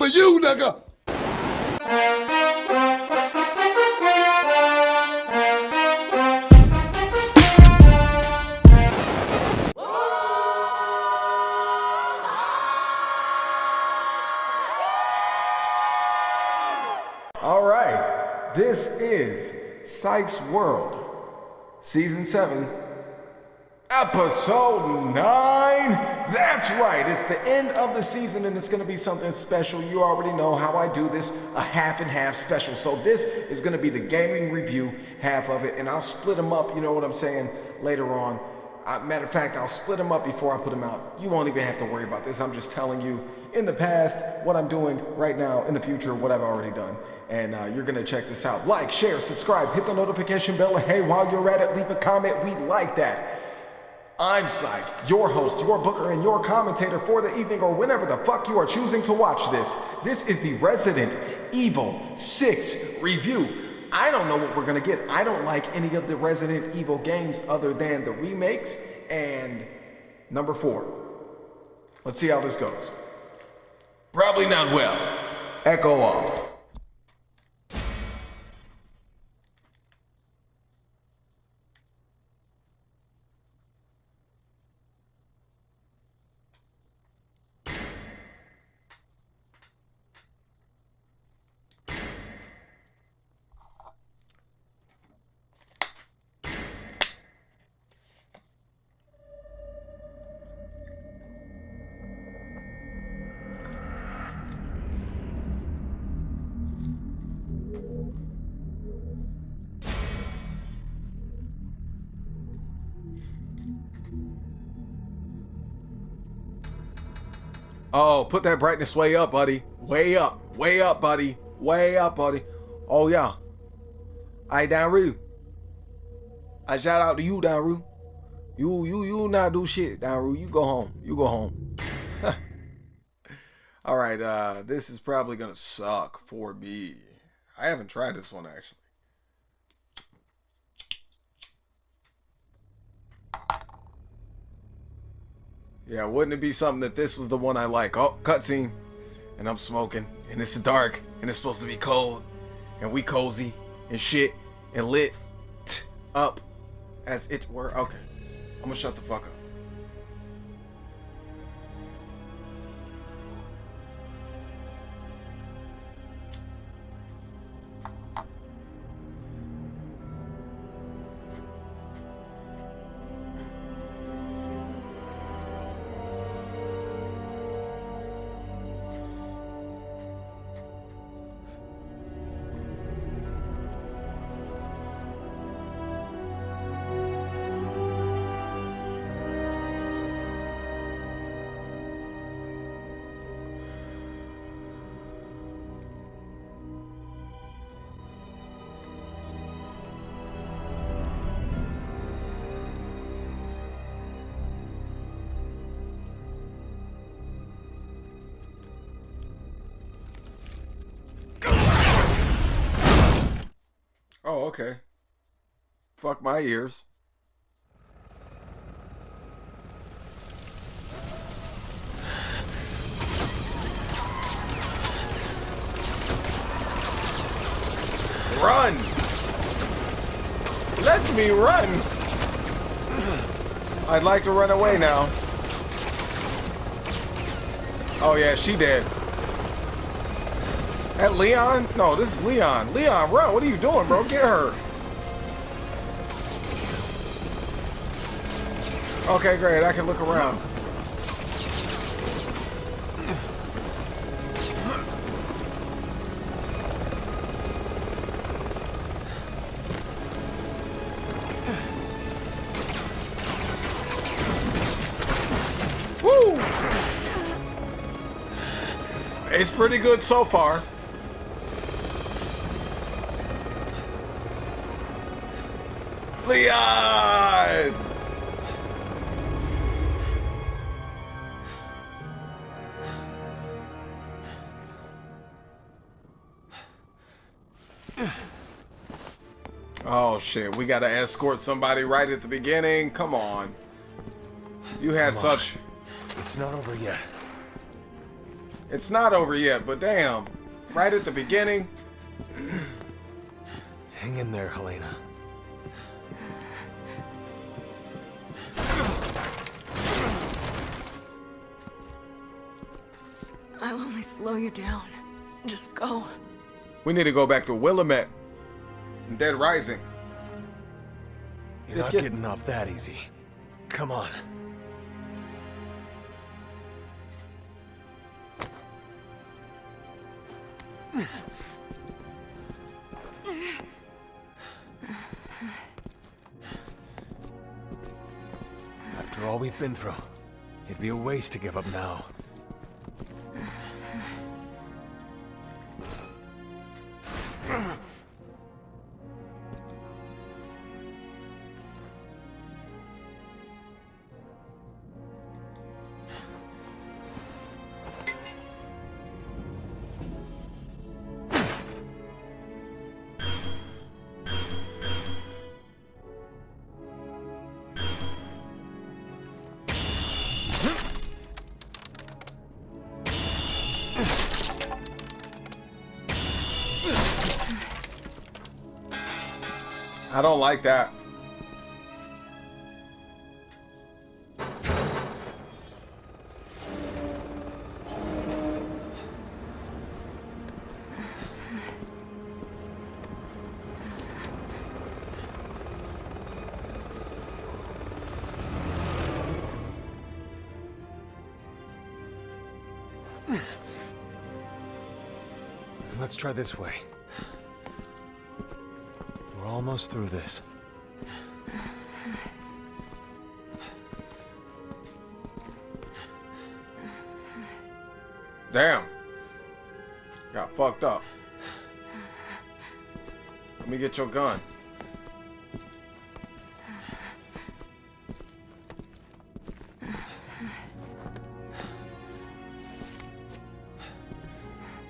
for you, nigga. All right, this is Psychs World, Season 7, Episode 9. That's right, it's the end of the season and it's going to be something special. You already know how I do this, a half and half special. So this is going to be the gaming review half of it, and I'll split them up, you know what I'm saying, later on. Matter of fact, I'll split them up before I put them out. You won't even have to worry about this. I'm just telling you in the past what I'm doing right now, in the future what I've already done. And you're going to check this out. Like, share, subscribe, hit the notification bell, and hey, while you're at it, leave a comment. We like that. I'm Psych, your host, your booker, and your commentator for the evening or whenever the fuck you are choosing to watch this. This is the Resident Evil 6 review. I don't know what we're gonna get. I don't like any of the Resident Evil games other than the remakes and number 4. Let's see how this goes. Probably not well. Echo off. Oh, put that brightness way up, buddy. Way up, buddy. Way up, buddy. Oh, yeah. Hey, Daru. I shout out to you, Daru. You not do shit, Daru. You go home. You go home. All right, this is probably going to suck for me. I haven't tried this one, actually. Yeah, wouldn't it be something that this was the one I like? Oh, cutscene. And I'm smoking. And it's dark. And it's supposed to be cold. And we cozy. And shit. And lit. Up. As it were. Okay. I'm gonna shut the fuck up. Oh, okay. Fuck my ears. Run! Let me run! I'd like to run away now. Oh yeah, she dead. That Leon? No, this is Leon. Leon, run! What are you doing, bro? Get her. Okay, great. I can look around. Woo! It's pretty good so far. Leon! Oh shit, we gotta escort somebody right at the beginning. Come on. You had such... It's not over yet. It's not over yet, but damn. Right at the beginning. Hang in there, Helena. I'll only slow you down. Just go. We need to go back to Willamette and Dead Rising. You're not getting off that easy. Come on. After all we've been through, it'd be a waste to give up now. I don't like that. Let's try this way. We're almost through this. Damn. Got fucked up. Let me get your gun.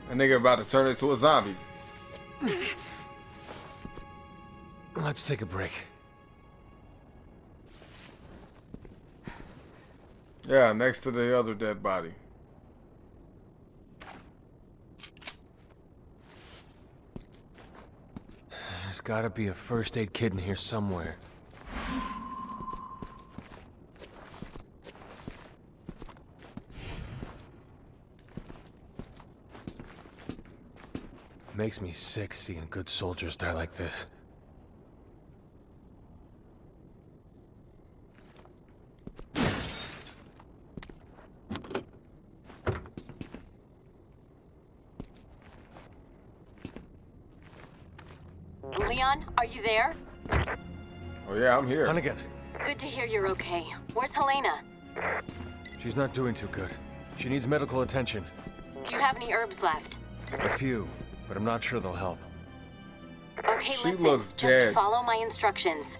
That nigga about to turn into a zombie. Let's take a break. Yeah, next to the other dead body. There's gotta be a first aid kit in here somewhere. Makes me sick seeing good soldiers die like this. Leon, are you there? Oh yeah, I'm here. Hunnigan, Good to hear you're okay. Where's Helena? she's not doing too good. She needs medical attention. Do you have any herbs left? A few, but I'm not sure they'll help. Okay, She listen. looks Just dead. follow my instructions.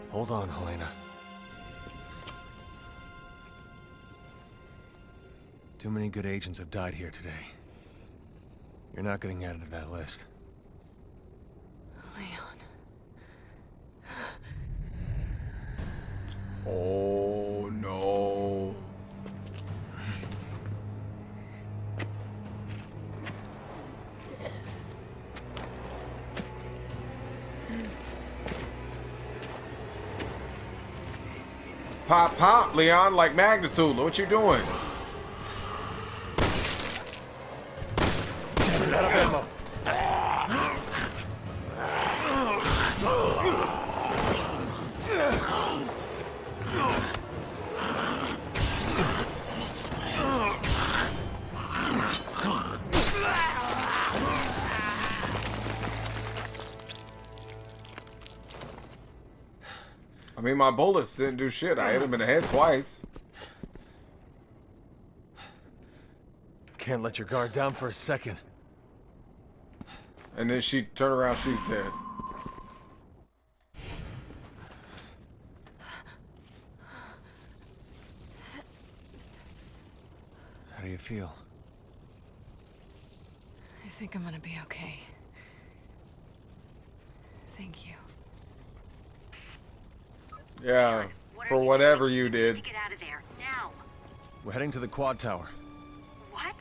Hold on, Helena. Too many good agents have died here today. You're not getting added to that list. Leon. Oh no. Pop, pop, Leon, like magnitude. What you doing? Out of ammo. I mean, my bullets didn't do shit. I hit him in the head twice. Can't let your guard down for a second. And then she turned around, she's dead. How do you feel? think I'm gonna be okay. Thank you. Yeah, for whatever you did. Get out of there now. We're heading to the quad tower. What?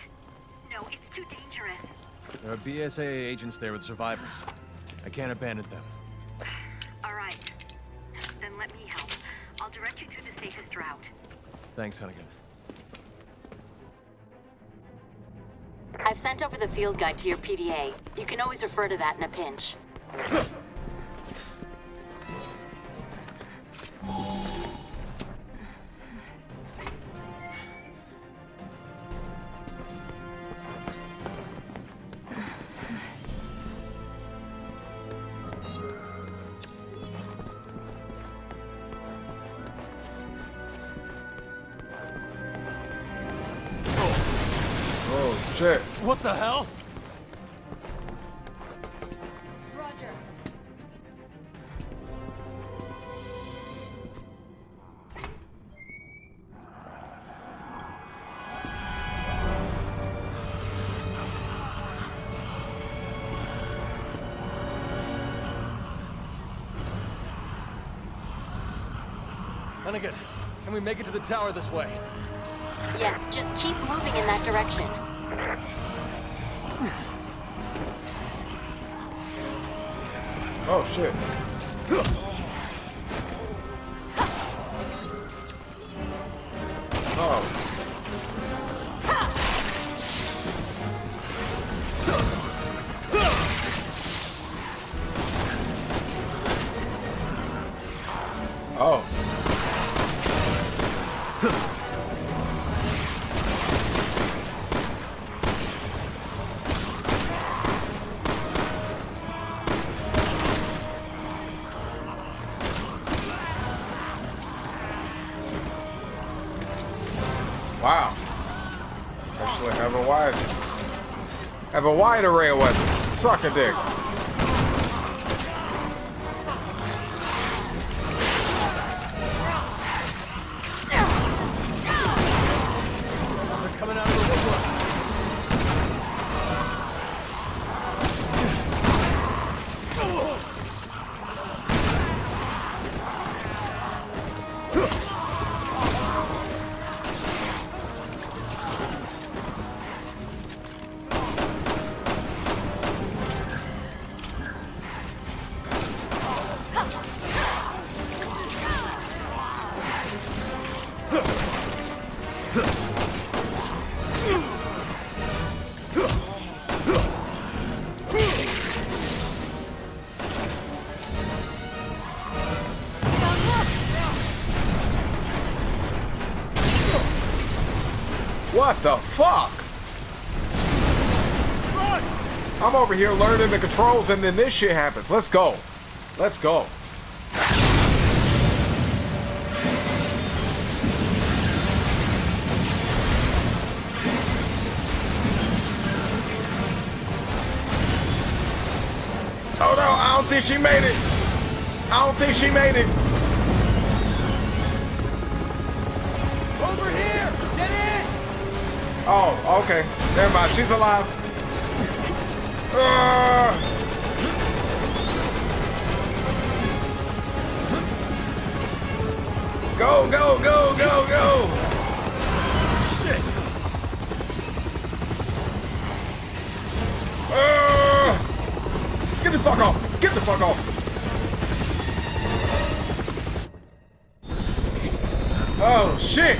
No, it's too dangerous. There are BSAA agents there with survivors. I can't abandon them. All right. Then let me help. I'll direct you through the safest route. Thanks, Hunnigan. I've sent over the field guide to your PDA. You can always refer to that in a pinch. Oh shit. What the hell? Roger. Hunnigan, can we make it to the tower this way? Yes, just keep moving in that direction. Oh shit. Oh. Oh. Wow. Actually have a wide array of weapons. Suck a dick. They're coming out of the woodwork. What the fuck? I'm over here learning the controls and then this shit happens. Let's go. Let's go. Oh no, I don't think she made it. I don't think she made it. Over here! Get in! Oh, okay. Never mind. She's alive. Go, go, go, go, go. Shit! Get the fuck off. Get the fuck off. Oh, shit.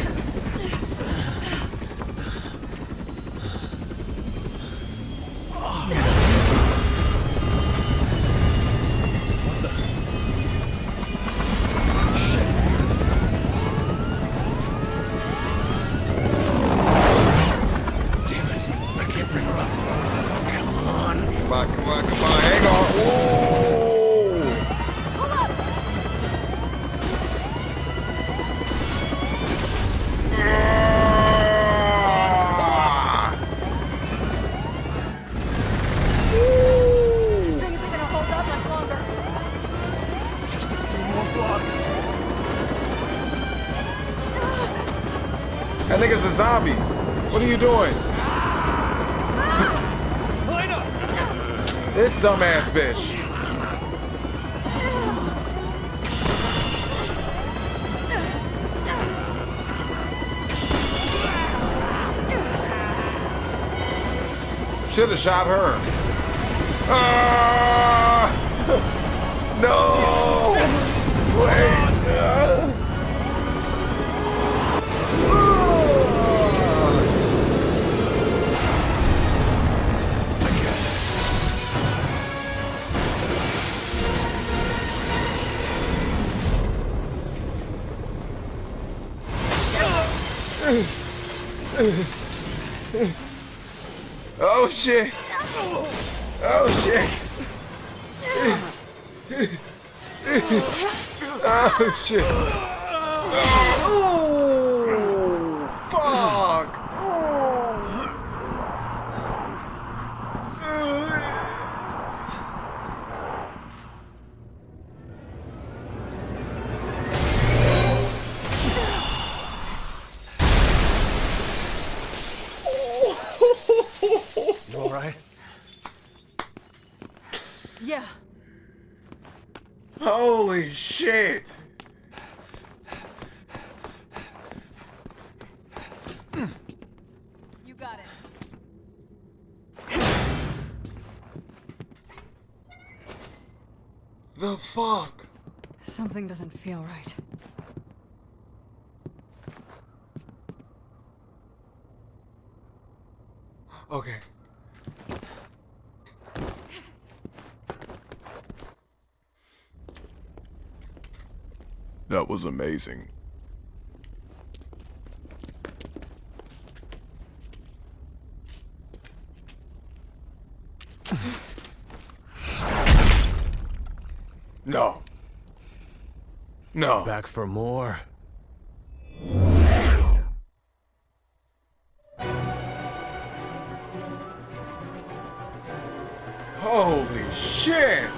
That nigga's a zombie. What are you doing? Helena! This dumbass bitch. Should have shot her. No! Wait! Oh shit! Oh shit! Oh shit! Oh fuck! You all right? Yeah. Holy shit! You got it. The fuck? Something doesn't feel right. Okay. That was amazing. No. No. Back for more? Holy shit!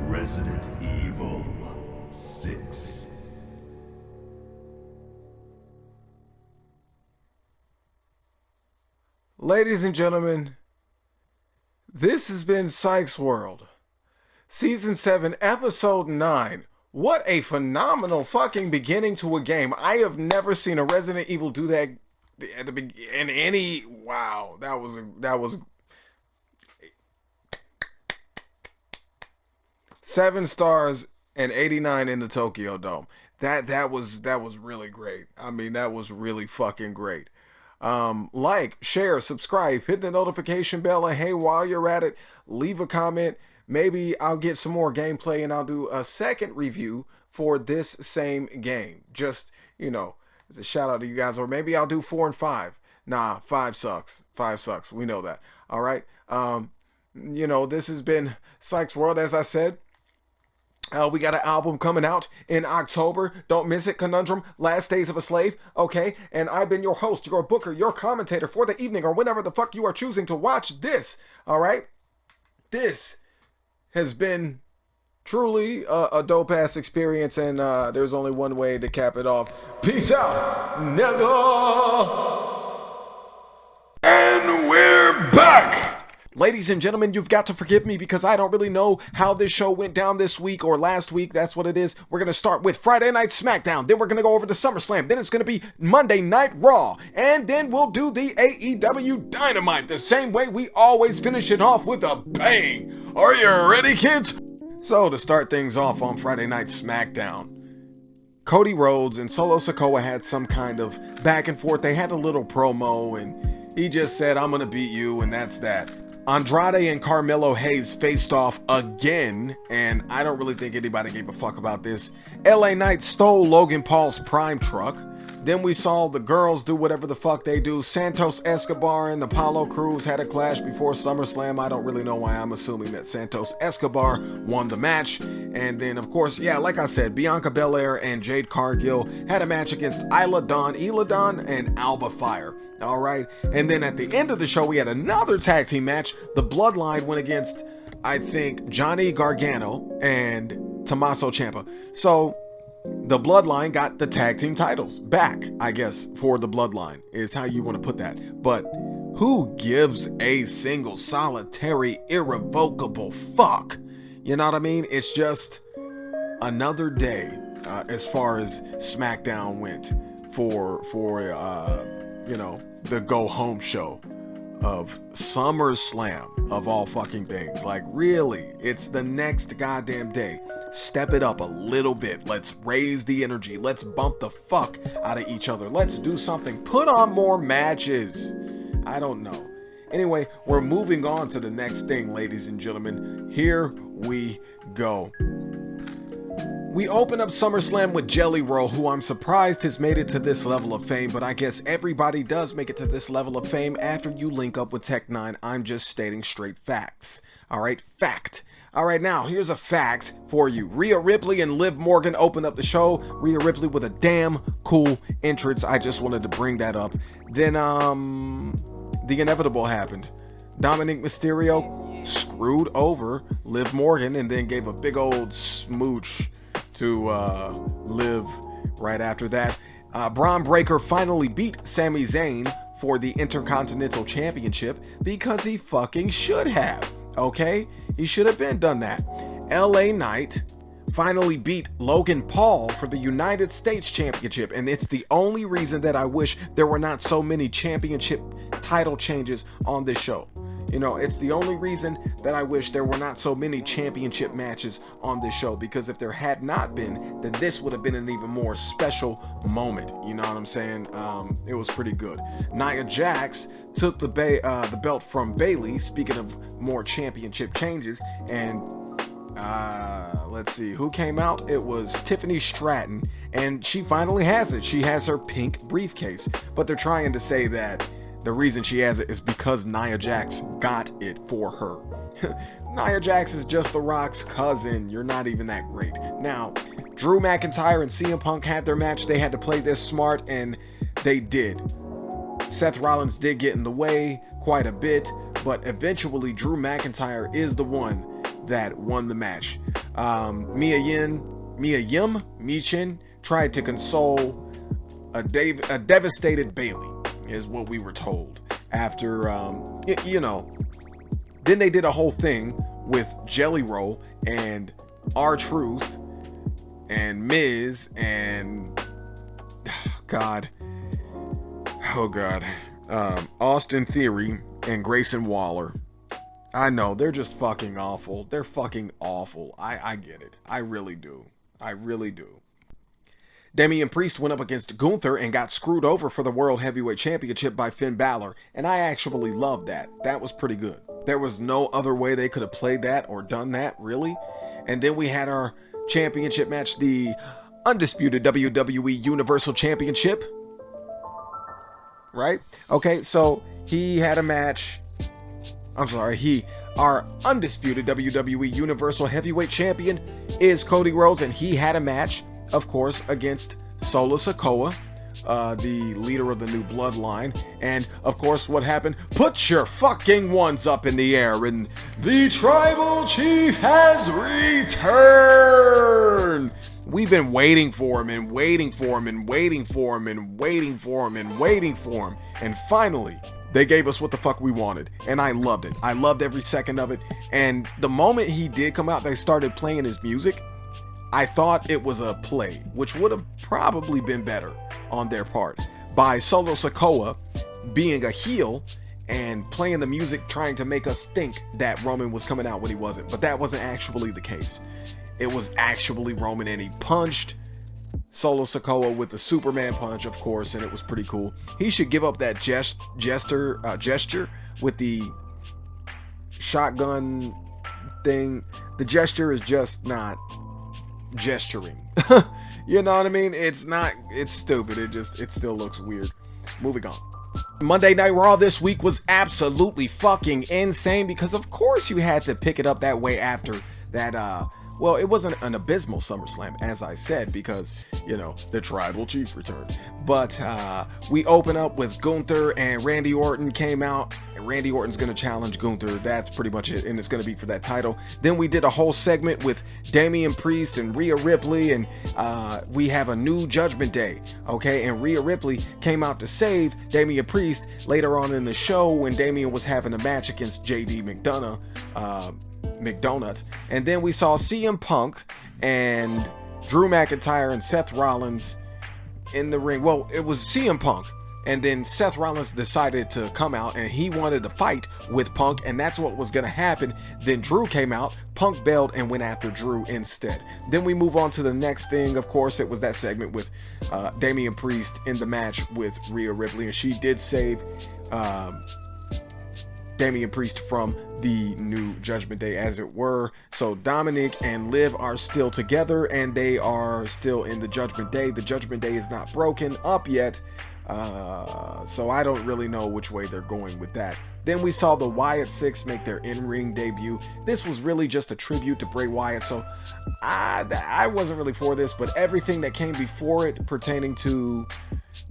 Resident Evil 6. Ladies and gentlemen, this has been Psychs World. Season 7, Episode 9. What a phenomenal fucking beginning to a game. I have never seen a Resident Evil do that at the in any. Wow, that was 7 stars and 89 in the Tokyo Dome. That was really great. I mean, that was really fucking great. Like, share, subscribe, hit the notification bell, and hey, while you're at it, leave a comment. Maybe I'll get some more gameplay and I'll do a second review for this same game. Just, you know, as a shout out to you guys. Or maybe I'll do 4 and 5. Nah, 5 sucks. 5 sucks. We know that. All right. You know, this has been Psychs World, as I said. We got an album coming out in October. Don't miss it. Conundrum, Last Days of a Slave. Okay. And I've been your host, your booker, your commentator for the evening or whenever the fuck you are choosing to watch this. All right. This has been truly a dope-ass experience, and there's only one way to cap it off. Peace out, nigga! And we're back! Ladies and gentlemen, you've got to forgive me because I don't really know how this show went down this week or last week. That's what it is. We're going to start with Friday Night SmackDown. Then we're going to go over to SummerSlam. Then it's going to be Monday Night Raw. And then we'll do the AEW Dynamite the same way we always finish it off, with a bang. Are you ready, kids? So to start things off on Friday Night SmackDown, Cody Rhodes and Solo Sikoa had some kind of back and forth. They had a little promo and he just said, "I'm going to beat you," and that's that. Andrade and Carmelo Hayes faced off again, and I don't really think anybody gave a fuck about this. LA Knight stole Logan Paul's Prime truck. Then we saw the girls do whatever the fuck they do. Santos Escobar and Apollo Crews had a clash before SummerSlam. I don't really know why. I'm assuming that Santos Escobar won the match. And then, of course, yeah, like I said, Bianca Belair and Jade Cargill had a match against Isla Dawn, and Alba Fire. All right. And then at the end of the show, we had another tag team match. The Bloodline went against, I think, Johnny Gargano and Tommaso Ciampa. So the Bloodline got the tag team titles back, I guess, for the Bloodline is how you want to put that. But who gives a single solitary irrevocable fuck? You know what I mean? It's just another day as far as SmackDown went for you know, the go home show of SummerSlam of all fucking things. Like, really, it's the next goddamn day. Step it up a little bit. Let's raise the energy. Let's bump the fuck out of each other. Let's do something. Put on more matches. I don't know. Anyway, we're moving on to the next thing, ladies and gentlemen. Here we go. We open up SummerSlam with Jelly Roll, who I'm surprised has made it to this level of fame, but I guess everybody does make it to this level of fame after you link up with Tech 9. I'm just stating straight facts. Alright, fact. Alright, now, here's a fact for you. Rhea Ripley and Liv Morgan opened up the show. Rhea Ripley with a damn cool entrance. I just wanted to bring that up. Then, the inevitable happened. Dominic Mysterio screwed over Liv Morgan and then gave a big old smooch to Liv right after that. Braun Breaker finally beat Sami Zayn for the Intercontinental Championship because he fucking should have. Okay? He should have been done that. LA Knight finally beat Logan Paul for the United States Championship, and it's the only reason that I wish there were not so many championship title changes on this show. You know, it's the only reason that I wish there were not so many championship matches on this show, because if there had not been, then this would have been an even more special moment. You know what I'm saying? It was pretty good. Nia Jax took the belt from Bayley, speaking of more championship changes, and let's see who came out. It was Tiffany Stratton, and she finally has it. She has her pink briefcase, but they're trying to say that the reason she has it is because Nia Jax got it for her. Nia Jax is just The Rock's cousin. You're not even that great. Now, Drew McIntyre and CM Punk had their match. They had to play this smart, and they did. Seth Rollins did get in the way quite a bit, but eventually Drew McIntyre is the one that won the match. Mia Yim Michin tried to console a devastated Bayley, is what we were told. After, you know, then they did a whole thing with Jelly Roll and R-Truth and Miz and Austin Theory and Grayson Waller. I know, they're just fucking awful. They're fucking awful. I get it. I really do. I really do. Damian Priest went up against Gunther and got screwed over for the World Heavyweight Championship by Finn Balor, and I actually loved that. That was pretty good. There was no other way they could have played that or done that, really. And then we had our championship match, the undisputed WWE Universal Championship. Right? Okay, so he had a match. Our undisputed WWE Universal Heavyweight Champion is Cody Rhodes, and he had a match, of course, against Solo Sikoa, the leader of the new bloodline. And of course, what happened? Put your fucking ones up in the air, and the Tribal Chief has returned. We've been waiting for him and waiting for him and waiting for him and waiting for him and waiting for him, and finally they gave us what the fuck we wanted, and I loved it. I loved every second of it. And the moment he did come out, they started playing his music. I thought it was a play, which would have probably been better on their part, by Solo Sikoa being a heel and playing the music, trying to make us think that Roman was coming out when he wasn't. But that wasn't actually the case. It was actually Roman, and he punched Solo Sikoa with the Superman punch, of course, and it was pretty cool. He should give up that gesture with the shotgun thing. The gesture is just not gesturing. You know what I mean? It's stupid. It still looks weird. Moving on. Monday Night Raw this week was absolutely fucking insane, because of course you had to pick it up that way after that Well, it wasn't an abysmal SummerSlam, as I said, because, you know, the Tribal Chief returned. But we open up with Gunther and Randy Orton came out. And Randy Orton's going to challenge Gunther. That's pretty much it. And it's going to be for that title. Then we did a whole segment with Damian Priest and Rhea Ripley. And we have a new Judgment Day. Okay. And Rhea Ripley came out to save Damian Priest later on in the show when Damian was having a match against JD McDonough. And then we saw CM Punk and Drew McIntyre and Seth Rollins in the ring. Well, it was CM Punk, and then Seth Rollins decided to come out and he wanted to fight with Punk, and that's what was going to happen. Then Drew came out, Punk bailed and went after Drew instead. Then we move on to the next thing. Of course, it was that segment with Damian Priest in the match with Rhea Ripley, and she did save Damian Priest from the new Judgment Day, as it were. So Dominic and Liv are still together and they are still in the Judgment Day. The Judgment Day is not broken up yet, so I don't really know which way they're going with that. Then we saw the Wyatt Six make their in-ring debut. This was really just a tribute to Bray Wyatt, so I wasn't really for this, but everything that came before it pertaining to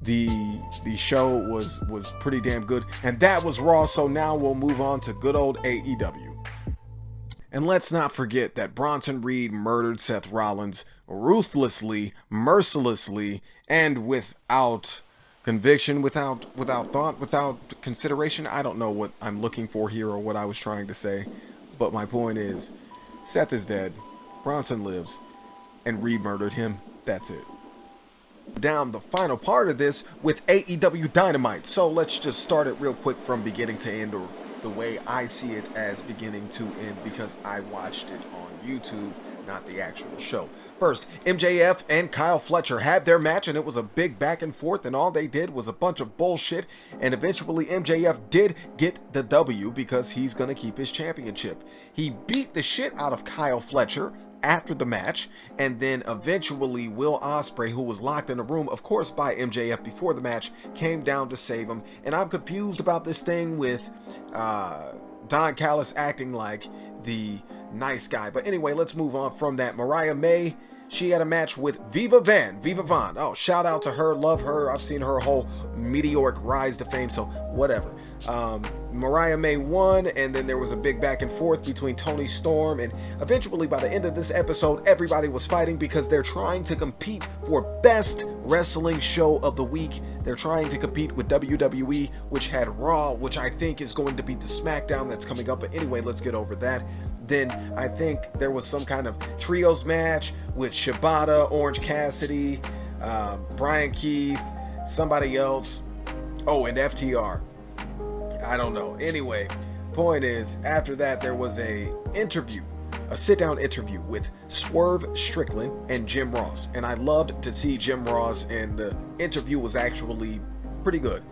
the show was pretty damn good, and that was Raw. So now we'll move on to good old AEW. And let's not forget that Bronson Reed murdered Seth Rollins ruthlessly, mercilessly, and without conviction, without thought, without consideration. I don't know what I'm looking for here or what I was trying to say, but my point is, Seth is dead, Bronson lives, and Reed murdered him. That's it. Down the final part of this with AEW Dynamite. So let's just start it real quick from beginning to end, or the way I see it as beginning to end, because I watched it on YouTube, not the actual show. First, MJF and Kyle Fletcher had their match, and it was a big back and forth, and all they did was a bunch of bullshit, and eventually MJF did get the W because he's gonna keep his championship. He beat the shit out of Kyle Fletcher after the match, and then eventually Will Ospreay, who was locked in a room, of course, by MJF before the match, came down to save him. And I'm confused about this thing with Don Callis acting like the nice guy. But anyway, let's move on from that. Mariah May, she had a match with Viva Vaughn. Oh, shout out to her, love her. I've seen her whole meteoric rise to fame, so whatever. Mariah May won, and then there was a big back and forth between Toni Storm, and eventually by the end of this episode, everybody was fighting because they're trying to compete for best wrestling show of the week. They're trying to compete with WWE, which had Raw, which I think is going to be the SmackDown that's coming up. But anyway, let's get over that. Then I think there was some kind of trios match with Shibata, Orange Cassidy, Brian Keith, somebody else. Oh, and FTR. I don't know. Anyway, point is, after that, there was a sit-down interview with Swerve Strickland and Jim Ross. And I loved to see Jim Ross, and the interview was actually pretty good.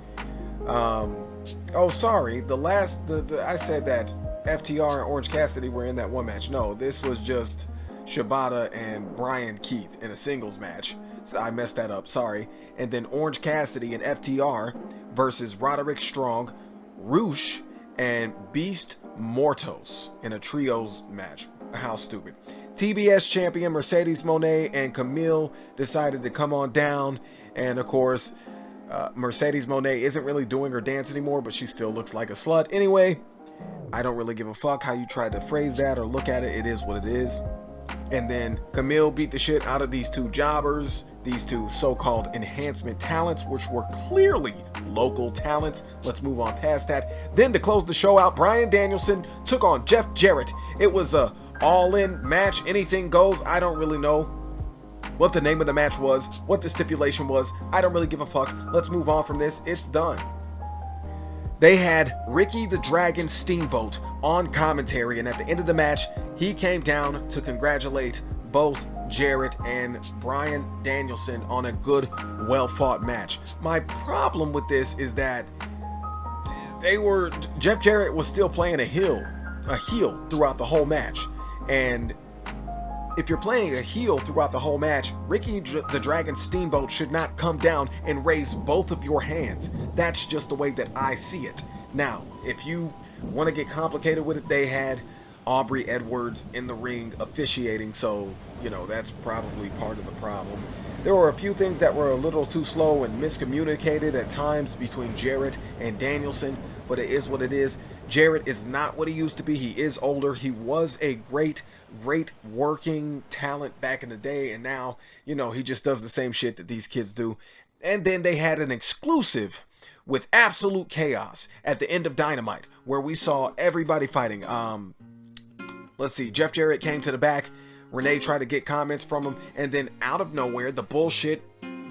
Oh, sorry. I said that FTR and Orange Cassidy were in that one match. No, this was just Shibata and Brian Keith in a singles match. So I messed that up. Sorry. And then Orange Cassidy and FTR versus Roderick Strong, Roosh, and Beast Mortos in a trios match. How stupid. TBS champion Mercedes Moné and Camille decided to come on down, and of course Mercedes Moné isn't really doing her dance anymore, but she still looks like a slut. Anyway, I don't really give a fuck how you try to phrase that or look at it. It is what it is. And then Camille beat the shit out of these two jobbers, these two so-called enhancement talents, which were clearly local talents. Let's move on past that. Then to close the show out, Bryan Danielson took on Jeff Jarrett. It was a all-in match, anything goes. I don't really know what the name of the match was, what the stipulation was. I don't really give a fuck. Let's move on from this. It's done. They had Ricky the Dragon Steamboat on commentary, and at the end of the match, he came down to congratulate both Jarrett and Bryan Danielson on a good, well-fought match. My problem with this is that Jeff Jarrett was still playing a heel throughout the whole match. And if you're playing a heel throughout the whole match, Ricky the Dragon Steamboat should not come down and raise both of your hands. That's just the way that I see it. Now, if you want to get complicated with it, they had Aubrey Edwards in the ring officiating, so, you know, that's probably part of the problem. There were a few things that were a little too slow and miscommunicated at times between Jarrett and Danielson, but it is what it is. Jarrett is not what he used to be. He is older. He was a great working talent back in the day, and now, you know, he just does the same shit that these kids do. And then they had an exclusive with Absolute Chaos at the end of Dynamite, where we saw everybody fighting. Let's see, Jeff Jarrett came to the back. Renee tried to get comments from him, and then out of nowhere, the bullshit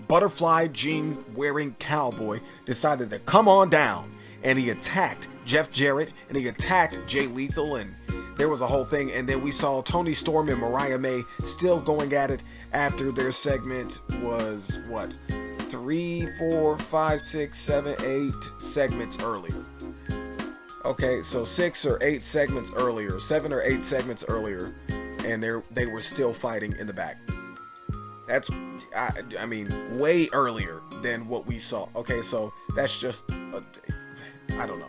butterfly jean wearing cowboy decided to come on down, and he attacked Jeff Jarrett, and he attacked Jay Lethal, and there was a whole thing. And then we saw Tony Storm and Mariah May still going at it after their segment was, what, 3, 4, 5, 6, 7, 8 segments earlier. Okay, so 6 or 8 segments earlier, 7 or 8 segments earlier, and they were still fighting in the back. That's, I mean, way earlier than what we saw. Okay, so that's just, I don't know.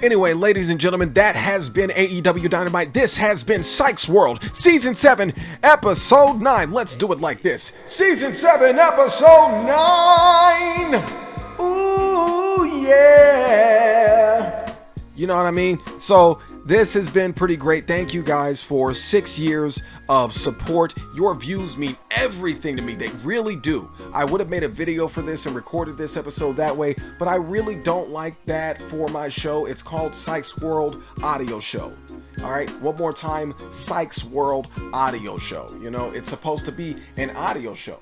Anyway, ladies and gentlemen, that has been AEW Dynamite. This has been Psychs World, Season 7, Episode 9. Let's do it like this. Season 7, Episode 9! Ooh, yeah! You know what I mean? So this has been pretty great. Thank you guys for 6 years of support. Your views mean everything to me. They really do. I would have made a video for this and recorded this episode that way, but I really don't like that for my show. It's called Psychs World Audio Show. All right, one more time, Psychs World Audio Show. You know, it's supposed to be an audio show.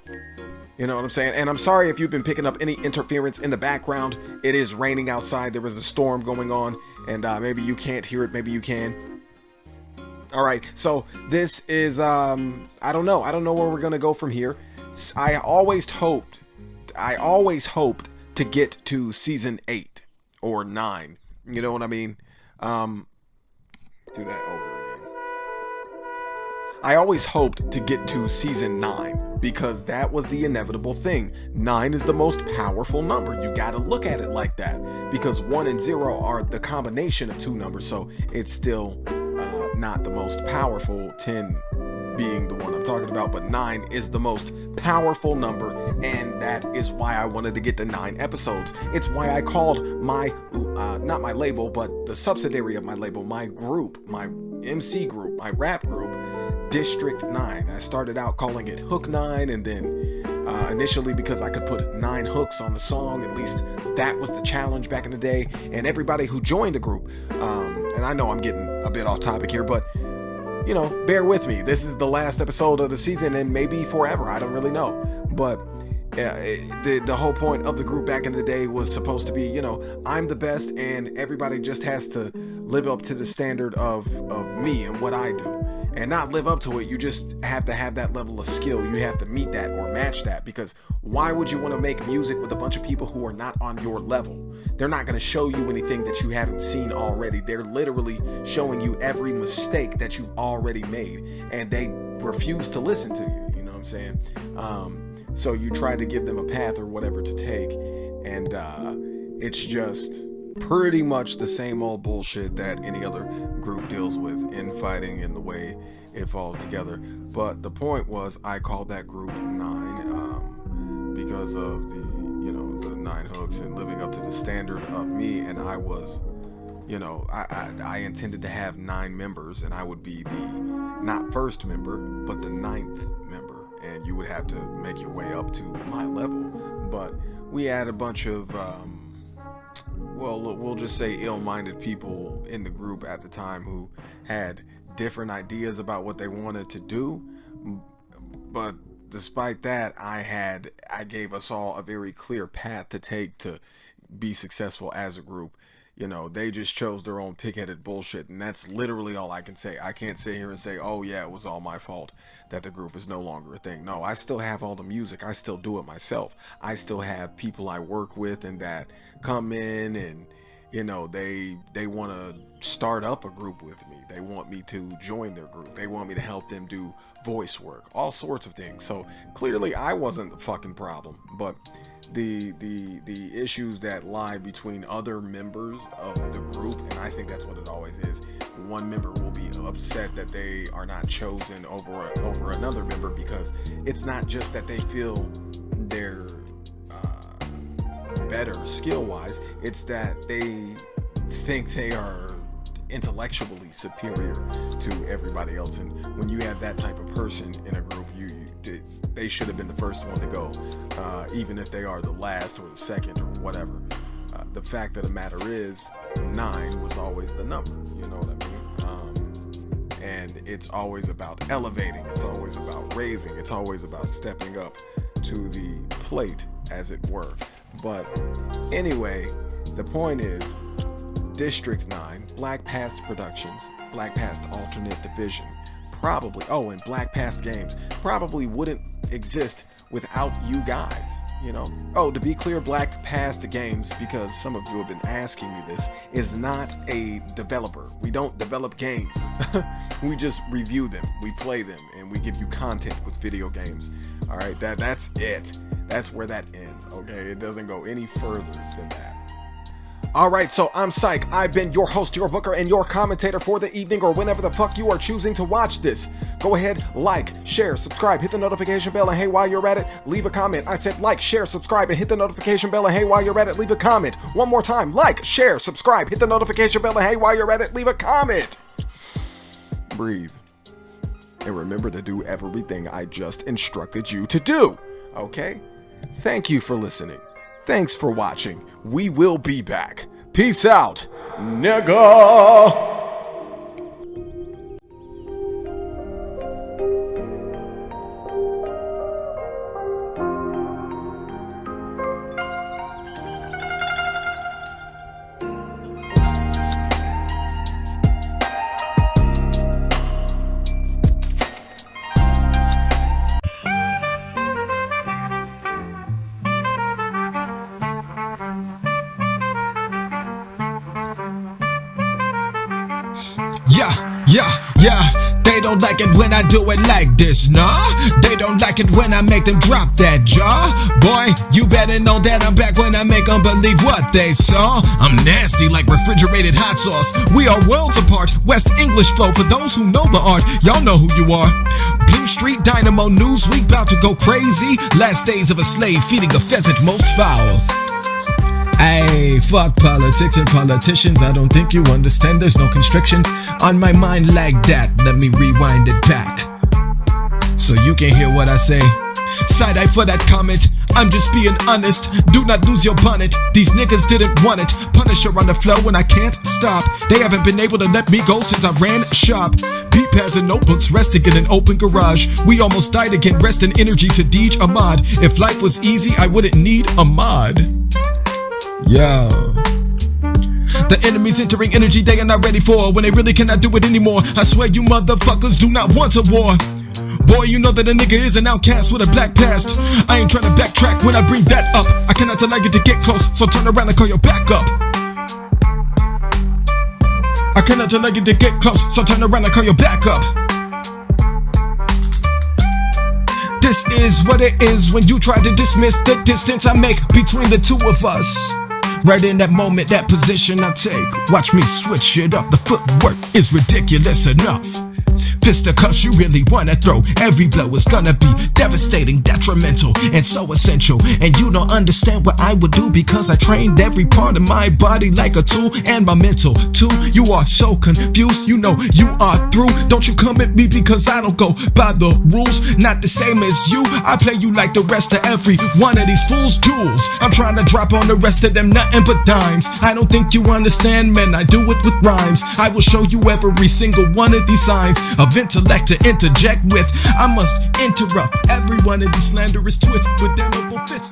You know what I'm saying? And I'm sorry if you've been picking up any interference in the background. It is raining outside. There is a storm going on, and maybe you can't hear it. Maybe you can. All right. So this is, I don't know. I don't know where we're going to go from here. I always hoped to get to season 8 or 9. You know what I mean? Do that over again. I always hoped to get to season 9 because that was the inevitable thing. 9 is the most powerful number. You got to look at it like that because 1 and 0 are the combination of 2 numbers, so it's still not the most powerful, 10 being the one I'm talking about, but 9 is the most powerful number, and that is why I wanted to get to 9 episodes. It's why I called my, not my label, but the subsidiary of my label, my group, my MC group, my rap group, District 9. I started out calling it Hook 9, and then initially because I could put 9 hooks on the song, at least that was the challenge back in the day, and everybody who joined the group, and I know I'm getting a bit off topic here, but you know, bear with me. This is the last episode of the season and maybe forever. I don't really know. But the whole point of the group back in the day was supposed to be, you know, I'm the best and everybody just has to live up to the standard of me and what I do. And not live up to it, you just have to have that level of skill. You have to meet that or match that, because why would you want to make music with a bunch of people who are not on your level? They're not going to show you anything that you haven't seen already. They're literally showing you every mistake that you've already made, and they refuse to listen to you. You know what I'm saying? So you try to give them a path or whatever to take, and it's just pretty much the same old bullshit that any other group deals with in fighting and the way it falls together. But the point was, I called that group 9 because of the, you know, the 9 hooks and living up to the standard of me. And I was, you know, I intended to have 9 members, and I would be the not first member but the 9th member, and you would have to make your way up to my level. But we had a bunch of well, we'll just say ill-minded people in the group at the time who had different ideas about what they wanted to do. But despite that, I gave us all a very clear path to take to be successful as a group. You know, they just chose their own pig-headed bullshit, and that's literally all I can say. I can't sit here and say, oh yeah, it was all my fault that the group is no longer a thing. No, I still have all the music. I still do it myself. I still have people I work with and that come in and, you know, they want to start up a group with me. They want me to join their group. They want me to help them do voice work, all sorts of things. So clearly I wasn't the fucking problem, but the issues that lie between other members of the group, and I think that's what it always is, one member will be upset that they are not chosen over another member, because it's not just that they feel they're better skill-wise, it's that they think they are intellectually superior to everybody else. And when you have that type of person in a group, they should have been the first one to go, even if they are the last or the second or whatever. The fact of the matter is, 9 was always the number, you know what I mean? And it's always about elevating, it's always about raising, it's always about stepping up to the plate, as it were. But anyway, the point is, District 9, Black Past Productions, Black Past Alternate Division, probably, and Black Past Games, probably wouldn't exist without you guys, you know. To be clear, Black Past Games, because some of you have been asking me this, is not a developer. We don't develop games. We just review them, we play them, and we give you content with video games. All right, that's it. That's where that ends, okay? It doesn't go any further than that. Alright, so I'm Psych. I've been your host, your booker, and your commentator for the evening, or whenever the fuck you are choosing to watch this. Go ahead, like, share, subscribe, hit the notification bell, and hey, while you're at it, leave a comment. I said like, share, subscribe, and hit the notification bell, and hey, while you're at it, leave a comment. One more time, like, share, subscribe, hit the notification bell, and hey, while you're at it, leave a comment. Breathe. And remember to do everything I just instructed you to do, okay? Thank you for listening. Thanks for watching. We will be back. Peace out, nigga! Yeah, they don't like it when I do it like this, nah. They don't like it when I make them drop that jaw. Boy, you better know that I'm back when I make them believe what they saw. I'm nasty like refrigerated hot sauce. We are worlds apart, West English flow for those who know the art. Y'all know who you are. Blue Street Dynamo Newsweek about to go crazy. Last days of a slave feeding a pheasant most foul. Ayy, fuck politics and politicians. I don't think you understand, there's no constrictions on my mind like that. Let me rewind it back so you can hear what I say. Side-eye for that comment, I'm just being honest. Do not lose your bonnet, these niggas didn't want it. Punisher on the flow and I can't stop. They haven't been able to let me go since I ran shop. P-pads and notebooks resting in an open garage. We almost died again, resting energy to Deej Ahmad. If life was easy, I wouldn't need a mod. Yo, the enemy's entering energy they are not ready for, when they really cannot do it anymore. I swear you motherfuckers do not want a war. Boy, you know that a nigga is an outcast with a black past. I ain't trying to backtrack when I bring that up. I cannot allow you to get close, so turn around and call your backup. I cannot allow you to get close, so turn around and call your backup. This is what it is when you try to dismiss the distance I make between the two of us. Right in that moment, that position I take. Watch me switch it up, the footwork is ridiculous enough. Fisticuffs you really wanna throw. Every blow is gonna be devastating, detrimental, and so essential. And you don't understand what I would do, because I trained every part of my body like a tool, and my mental too. You are so confused, you know you are through. Don't you come at me because I don't go by the rules. Not the same as you, I play you like the rest of every one of these fools' jewels. I'm trying to drop on the rest of them nothing but dimes. I don't think you understand, man, I do it with rhymes. I will show you every single one of these signs of intellect to interject with. I must interrupt every one of these slanderous twits with damnable fits.